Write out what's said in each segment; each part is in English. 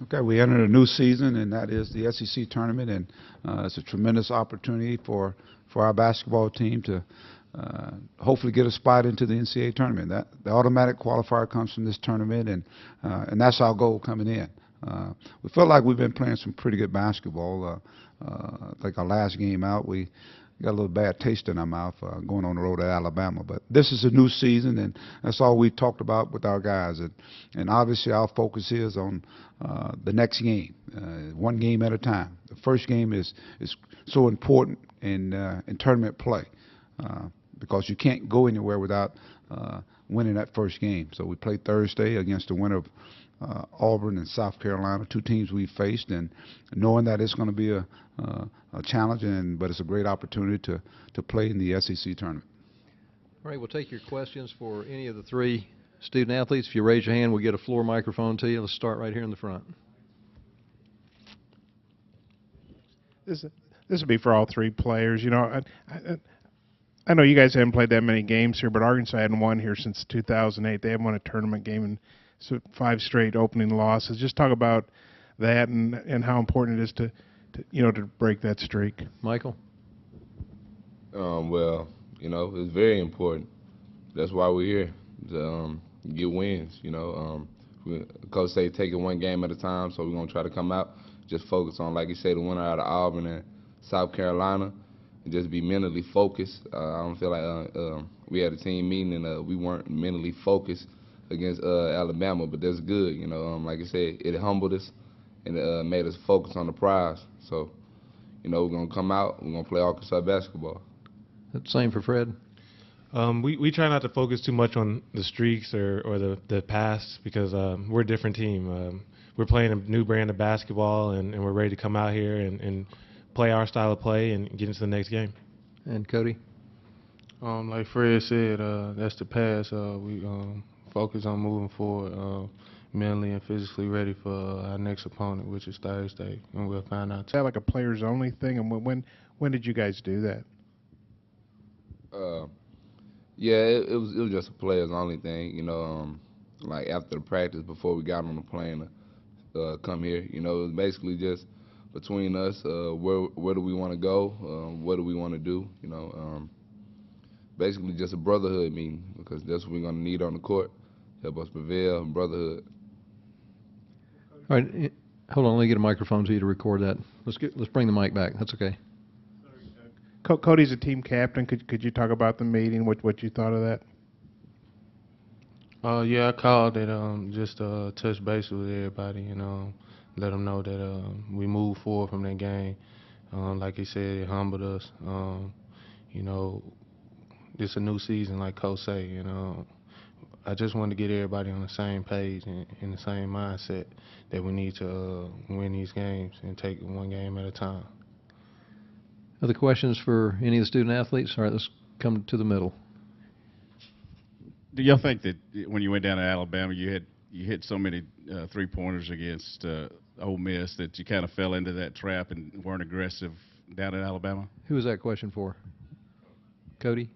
Okay, we entered a new season, and that is the SEC tournament, and it's a tremendous opportunity for our basketball team to hopefully get a spot into the NCAA tournament. That the automatic qualifier comes from this tournament, and that's our goal coming in. We feel like we've been playing some pretty good basketball. Like our last game out, we got a little bad taste in our mouth going on the road at Alabama. But this is a new season, and that's all we talked about with our guys. And obviously, our focus is on the next game, one game at a time. The first game is so important in tournament play because you can't go anywhere without winning that first game. So we play Thursday against the winner of Auburn and South Carolina, two teams we faced, and knowing that it's going to be a challenge, but it's a great opportunity to play in the SEC tournament. All right, we'll take your questions for any of the three student athletes. If you raise your hand, we'll get a floor microphone to you. Let's start right here in the front. This would be for all three players. You know, I know you guys haven't played that many games here, but Arkansas hadn't won here since 2008. They haven't won a tournament game in 5 straight opening losses. Just talk about that and how important it is to break that streak. Michael? Well, it's very important. That's why we're here, to get wins. Coach say take it one game at a time, so we're going to try to come out, just focus on, like you say, the winner out of Auburn and South Carolina, and just be mentally focused. I don't feel like we had a team meeting and we weren't mentally focused against Alabama, but that's good. Like I said, it humbled us and it made us focus on the prize. So, we're going to come out, we're going to play Arkansas basketball. Same for Fred. We try not to focus too much on the streaks or the past because we're a different team. We're playing a new brand of basketball, and we're ready to come out here and play our style of play and get into the next game. And Cody? Like Fred said, that's the past. We focus on moving forward, mentally and physically ready for our next opponent, which is Thursday, and we'll find out. Is that like a players only thing? And when did you guys do that? Yeah, it was just a players only thing. Like after the practice, before we got on the plane to come here, it was basically just between us. Where do we want to go? What do we want to do? Basically just a brotherhood meeting, because that's what we're going to need on the court. Help us prevail, brotherhood. All right, hold on. Let me get a microphone to you to record that. Let's bring the mic back. That's okay. Cody's a team captain. Could you talk about the meeting? What you thought of that? Yeah, I called it. Just touch base with everybody. Let them know that we moved forward from that game. Like he said, it humbled us. It's a new season, like Coach say. I just wanted to get everybody on the same page and in the same mindset that we need to win these games and take it one game at a time. Other questions for any of the student athletes? All right, let's come to the middle. Do y'all think that when you went down to Alabama, you hit so many three-pointers against Ole Miss that you kind of fell into that trap and weren't aggressive down at Alabama? Who was that question for? Cody?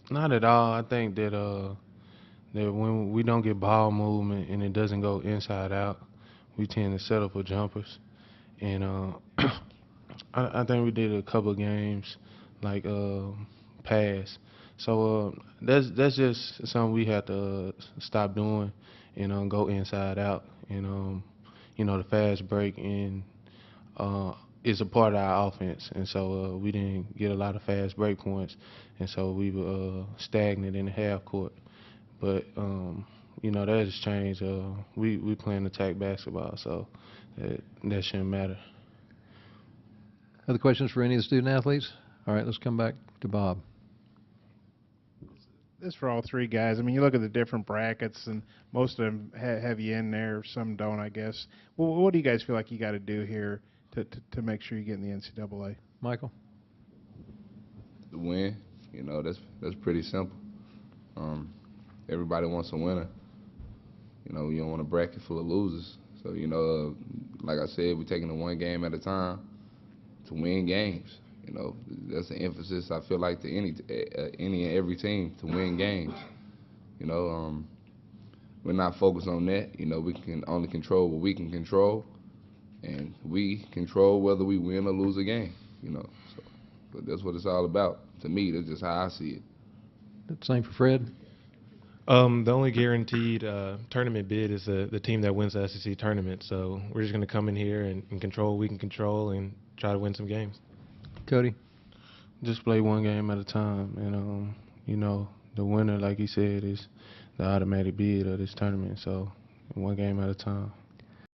Not at all. I think that that when we don't get ball movement and it doesn't go inside out, we tend to settle for jumpers. And I think we did a couple of games like pass. So that's just something we have to stop doing and go inside out. And the fast break and is a part of our offense, and so we didn't get a lot of fast break points, and so we were stagnant in the half court. But that has changed. We playing attack basketball, so that shouldn't matter. Other questions for any of the student athletes? All right, let's come back to Bob. This for all three guys. I mean, you look at the different brackets, and most of them have you in there. Some don't, I guess. Well, what do you guys feel like you got to do here to make sure you get in the NCAA? Michael? The win. That's pretty simple. Everybody wants a winner. You don't want a bracket full of losers. So, like I said, we're taking it one game at a time to win games. That's an emphasis, I feel like, to any and every team, to win games. we're not focused on that. You know, we can only control what we can control, and we control whether we win or lose a game. You know, so, but that's what it's all about. To me, that's just how I see it. Same for Fred. The only guaranteed tournament bid is the team that wins the SEC tournament. So we're just going to come in here and control what we can control and try to win some games. Cody? Just play one game at a time, and you know, the winner, like he said, is the automatic bid of this tournament. So one game at a time.